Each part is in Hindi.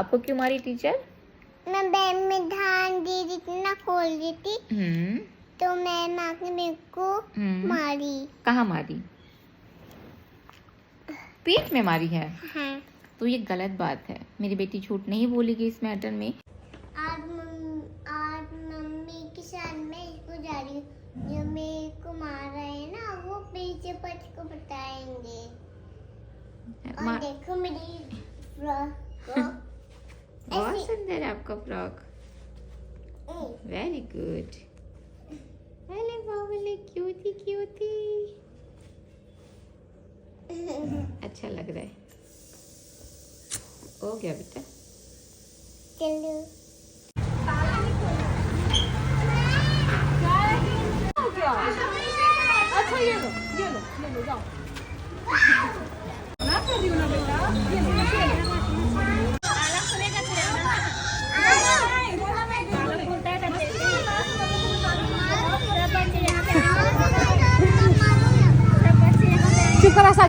आपको क्यों मारी टीचर? मैं बैग में धान दे रही थी ना, खोल रही थी, तो मैम आके मेरे को मारी। कहाँ मारी? पेट में मारी है? हाँ। तो ये गलत बात है, मेरी बेटी झूठ नहीं बोलेगी इस मैटर में। आज मम्मी के साथ मैं स्कूल जा रही हूँ, जो मेरे को मार रहे हैं ना वो पीछे पच को बताएंगे। और देखो मेरी फ्रॉक बहुत सुंदर है आपका फ्रॉक, वेरी गुड। हेलो बाबुले, क्यूटी क्यूटी। अच्छा लग रहा है। हो गया बेटा, चलो। अच्छा ये लो जाओ। ना कर रही हूँ ना बेटा, ये लो। चुप करा सा।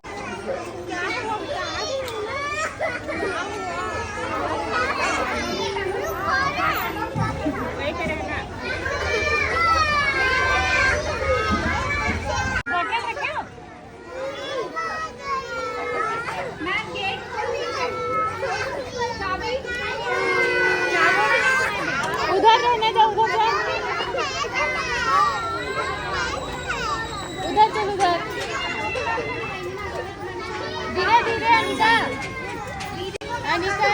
उधर रहने दो, उधर चल, उधर धीरे धीरे। अनिका, अनिका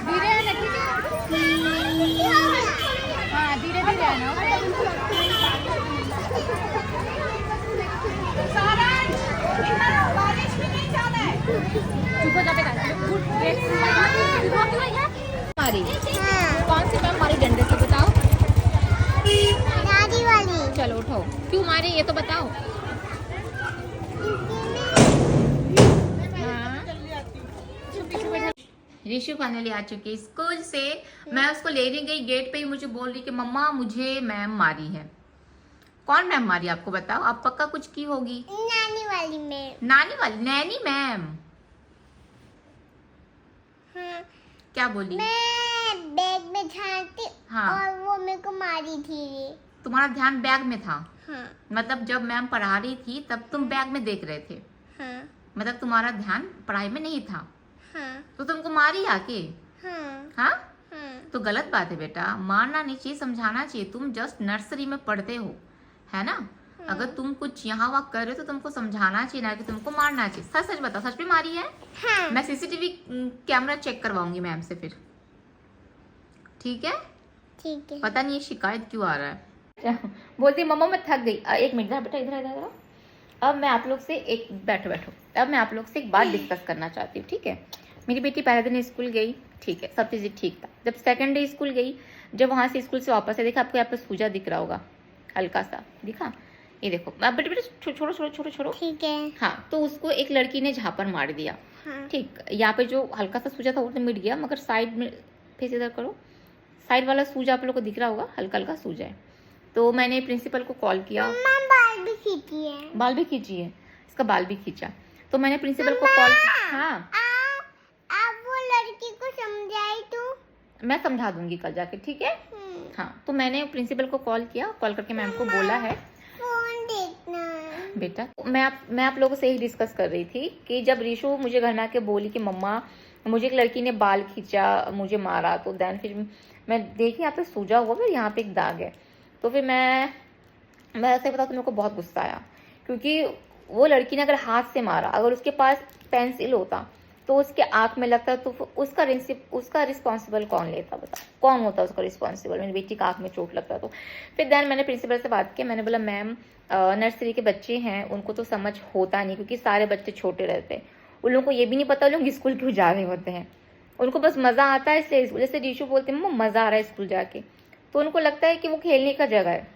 धीरे आना, ठीक है? हाँ धीरे धीरे आना। चुप हो जा बेटा। मारी? हाँ। कौन सी मैम मारी डंडे से, बताओ? दादी वाली। चलो उठो, क्यों मारी ये तो बताओ। ऋषु फाइनली आ चुकी है स्कूल से। मैं उसको लेने गई, गेट पे ही मुझे बोल रही कि मम्मा मुझे मैम मारी है। कौन मैम मारी आपको, बताओ? आप पक्का कुछ की होगी। नानी वाली मैम। नानी वाली? नैनी मैम? हाँ। क्या बोली? मैं बैग में झांकती, हाँ। और वो मेरे को मारी थी। तुम्हारा ध्यान बैग में था? हाँ। मतलब जब मैम पढ़ा रही थी तब तुम बैग में देख रहे थे? हाँ। मतलब तुम्हारा ध्यान पढ़ाई में नहीं था? हाँ। तो तुमको मारी आके? हाँ। हाँ? हाँ। तो गलत बात है बेटा, मारना नहीं चाहिए, समझाना चाहिए। तुम जस्ट नर्सरी में पढ़ते हो, है ना? अगर तुम कुछ यहाँ वहाँ कर रहे हो तो तुमको समझाना चाहिए, ना कि तुमको मारना चाहिए। सच सच बताओ, सच में मारी है? हाँ। मैं सीसीटीवी कैमरा चेक करवाऊंगी मैम से फिर, ठीक है? ठीक है। पता नहीं ये शिकायत क्यों आ रहा है। बोलती मम्मा मैं थक गई। एक मिनट बेटा, इधर इधर इधर। अब मैं आप लोग से एक बैठो बैठो, अब मैं आप लोग से एक बात डिस्कस करना चाहती हूँ, ठीक है? मेरी बेटी पहले दिन स्कूल गई, ठीक है, सब चीज़ें ठीक था। जब सेकंड डे स्कूल गई, जब वहाँ से स्कूल से वापस है, देखा आपको यहाँ पे सूजा दिख रहा होगा, हल्का सा दिखा? ये देखो। अब बेटे बेटे छोड़ो छोड़ो छोड़ो छोड़ो। ठीक है। हाँ, तो उसको एक लड़की ने झापड़ मार दिया। हाँ। ठीक, यहाँ पे जो हल्का सा सूजा था वो तो मिट गया, मगर साइड में फेस इधर करो, साइड वाला सूजा आप लोग को दिख रहा होगा, हल्का हल्का सूजा है। तो मैंने प्रिंसिपल को कॉल किया। बाल भी खींची है। बाल भी खींची है, इसका बाल भी खींचा। तो मैंने प्रिंसिपल को कॉल किया। हाँ, आप वो लड़की को समझाई तू? मैं समझा दूंगी कल जाके, ठीक है? हाँ, तो मैंने प्रिंसिपल को कॉल किया, कॉल करके मैम को बोला है। फोन देखना बेटा, मैं आप लोगों से यही डिस्कस कर रही थी कि जब ऋषु मुझे घर में आके बोली कि मम्मा मुझे एक लड़की ने बाल खींचा, मुझे मारा, तो देन फिर मैं देखी यहाँ पे सूजा हुआ, फिर यहाँ पे एक दाग है। तो फिर मैं ऐसे बता, तो मेरे को बहुत गुस्सा आया, क्योंकि वो लड़की ने अगर हाथ से मारा, अगर उसके पास पेंसिल होता तो उसके आँख में लगता, तो उसका रिस्पॉन्सिबल कौन लेता, बता? कौन होता उसका रिस्पॉन्सिबल? मेरी बेटी का आँख में चोट लगता। तो फिर देन मैंने प्रिंसिपल से बात की, मैंने बोला मैम नर्सरी के बच्चे हैं, उनको तो समझ होता नहीं, क्योंकि सारे बच्चे छोटे रहते हैं, उन लोगों को ये भी नहीं पता लोग स्कूल क्यों जा रहे होते हैं, उनको बस मज़ा आता है इसलिए। जैसे ऋषु बोलते हैं मम्मा मज़ा आ रहा है स्कूल जाके, तो उनको लगता है कि वो खेलने का जगह है,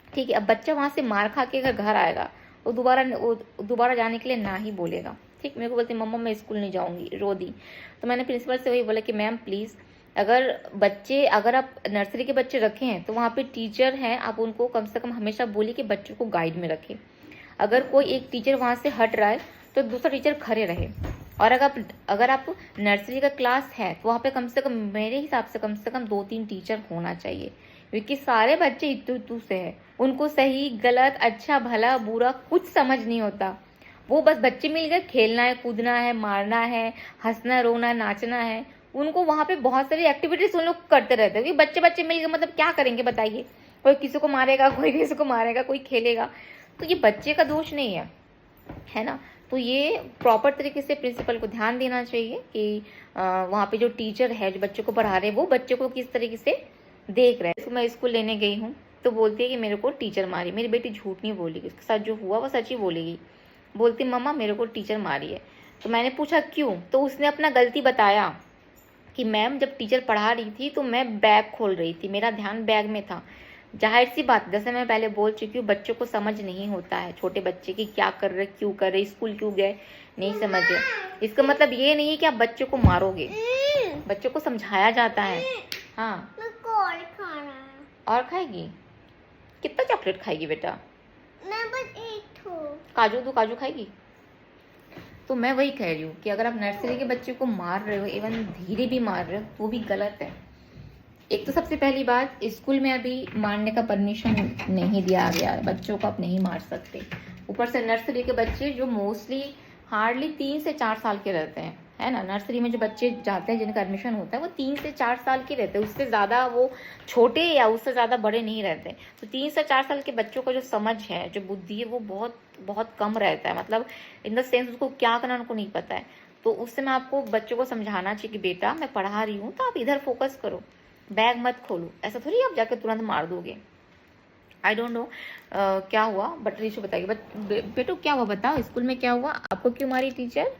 ठीक है? अब बच्चा वहाँ से मार खा के अगर घर आएगा, वो दोबारा जाने के लिए ना ही बोलेगा, ठीक? मेरे को बोलती मम्मा मैं स्कूल नहीं जाऊँगी, रो दी। तो मैंने प्रिंसिपल से वही बोला कि मैम प्लीज़, अगर आप नर्सरी के बच्चे रखे हैं तो वहाँ पे टीचर हैं, आप उनको कम से कम हमेशा बोलिए कि बच्चों को गाइड में रखें। अगर कोई एक टीचर वहाँ से हट रहा है तो दूसरा टीचर खड़े रहे, और अगर आप नर्सरी का क्लास है तो वहाँ पे कम से कम मेरे हिसाब से कम 2-3 टीचर होना चाहिए, क्योंकि सारे बच्चे इतू से हैं, उनको सही गलत अच्छा भला बुरा कुछ समझ नहीं होता। वो बस बच्चे मिल गए, खेलना है, कूदना है, मारना है, हंसना रोना नाचना है, उनको वहाँ पे बहुत सारी एक्टिविटीज उन लोग करते रहते हैं। क्योंकि बच्चे मिल गए मतलब क्या करेंगे बताइए, कोई किसी को मारेगा, कोई किसी को मारेगा, कोई खेलेगा, तो ये बच्चे का दोष नहीं है ना। तो ये प्रॉपर तरीके से प्रिंसिपल को ध्यान देना चाहिए कि वहाँ पे जो टीचर है जो बच्चों को पढ़ा रहे हैं वो बच्चों को किस तरीके से देख रहे हैं। तो मैं स्कूल लेने गई हूँ तो बोलती है कि मेरे को टीचर मारी। मेरी बेटी झूठ नहीं बोलेगी, उसके साथ जो हुआ वो सच ही बोलेगी। बोलती मम्मा मेरे को टीचर मारी है। तो मैंने पूछा क्यों, तो उसने अपना गलती बताया कि मैम जब टीचर पढ़ा रही थी तो मैं बैग खोल रही थी, मेरा ध्यान बैग में था। जाहिर सी बात, जैसे मैं पहले बोल चुकी हूँ, बच्चों को समझ नहीं होता है, छोटे बच्चे की क्या कर रहे, क्यों कर रहे, स्कूल क्यों गए, नहीं समझे। इसका मतलब ये नहीं कि आप बच्चों को मारोगे, बच्चों को समझाया जाता है। हाँ मेरे को और खाना है। और खाएगी? कितना चॉकलेट खाएगी बेटा? मैं बस एक ठो काजू दो, काजू खाएगी? तो मैं वही कह रही हूँ कि अगर आप नर्सरी के बच्चे को मार रहे हो, इवन धीरे भी मार रहे हो, वो भी गलत है। एक तो सबसे पहली बात, स्कूल में अभी मारने का परमिशन नहीं दिया गया है, बच्चों को आप नहीं मार सकते। ऊपर से नर्सरी के बच्चे जो मोस्टली हार्डली 3 से 4 साल के रहते हैं, है ना। नर्सरी में जो बच्चे जाते हैं जिनका एडमिशन होता है वो 3 से 4 साल के रहते हैं, उससे ज़्यादा वो छोटे या उससे ज़्यादा बड़े नहीं रहते। तो 3 से 4 साल के बच्चों का जो समझ है, जो बुद्धि है, वो बहुत बहुत कम रहता है। मतलब इन द सेंस उसको क्या करना उनको नहीं पता है। तो उससे मैं आपको बच्चों को समझाना चाहिए कि बेटा मैं पढ़ा रही हूँ तो आप इधर फोकस करो, बैग मत खोलो। ऐसा थोड़ी आप जाकर तुरंत मार दोगे। आई डोंट नो क्या हुआ, बट ऋषु बताइए। बेटो क्या हुआ बताओ, स्कूल में क्या हुआ, आपको क्यों मारी टीचर?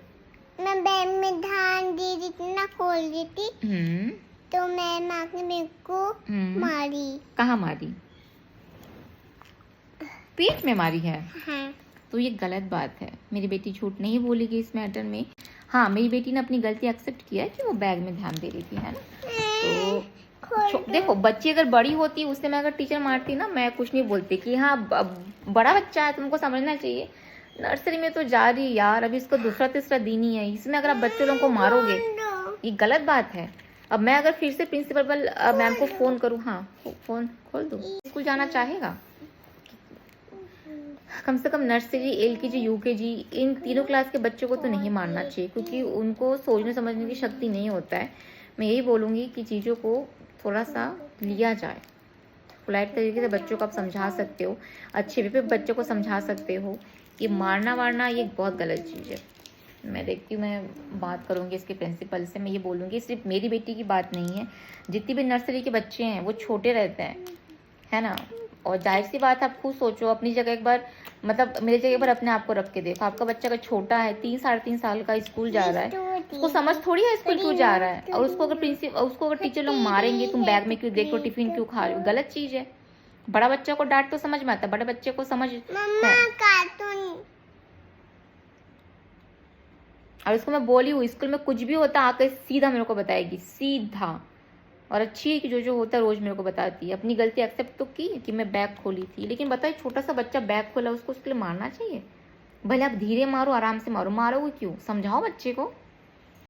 मैं बैग में ध्यान दे रही थी ना, खोल रही थी, तो मैम आके मेरे को मारी। कहाँ मारी? पेट में मारी है? हाँ। तो ये गलत बात है। मेरी बेटी झूठ नहीं बोलेगी इस मैटर में। हाँ, मेरी बेटी ने अपनी गलती एक्सेप्ट किया है कि वो बैग में ध्यान दे रही थी, है ना। तो देखो, बच्ची अगर बड़ी होती, उससे मैं अगर टीचर मारती ना, मैं कुछ नहीं बोलती कि हाँ बड़ा बच्चा है, तुमको समझना चाहिए। नर्सरी में तो जा रही यार, अभी इसको दूसरा तीसरा दिन ही है, इसमें अगर आप बच्चों लोगों को मारोगे ये गलत बात है। अब मैं अगर फिर से प्रिंसिपल मैम को फोन करूँ, हाँ फोन खोल दो, स्कूल जाना चाहेगा? कम से कम नर्सरी, LKG, UKG इन तीनों क्लास के बच्चों को तो नहीं मारना चाहिए, क्योंकि उनको सोचने समझने की शक्ति नहीं होता है। मैं यही बोलूँगी कि चीज़ों को थोड़ा सा लिया जाए, पोलाइट तरीके से बच्चों को आप समझा सकते हो, अच्छे वे पे बच्चों को समझा सकते हो। ये मारना वारना ये बहुत गलत चीज़ है। मैं देखती हूँ, मैं बात करूँगी इसके प्रिंसिपल से। मैं ये बोलूँगी सिर्फ मेरी बेटी की बात नहीं है, जितनी भी नर्सरी के बच्चे हैं वो छोटे रहते हैं, है ना। और जाहिर सी बात है, आप खुद सोचो अपनी जगह एक बार, मतलब मेरी जगह पर अपने आप को रख के देखो। आपका बच्चा अगर छोटा है, 3-3.5 साल का, स्कूल जा रहा है, उसको समझ थोड़ी है स्कूल क्यों जा रहा है। और उसको अगर टीचर लोग मारेंगे, तुम बैग में क्यों देखो, टिफिन क्यों खा रहे हो, गलत चीज़ है। बड़ा बच्चा को डांट तो समझ में आता है, बड़े बच्चे को समझ कार्टून। और इसको मैं बोली हूँ, स्कूल में कुछ भी होता आकर सीधा मेरे को बताएगी, सीधा। और अच्छी है कि जो होता है रोज मेरे को बताती है। अपनी गलती एक्सेप्ट तो की कि मैं बैग खोली थी, लेकिन बताइए छोटा सा बच्चा बैग खोला, उसको उसके लिए मारना चाहिए? भले आप धीरे मारो, आराम से मारो, मारोगे क्यों? समझाओ बच्चे को।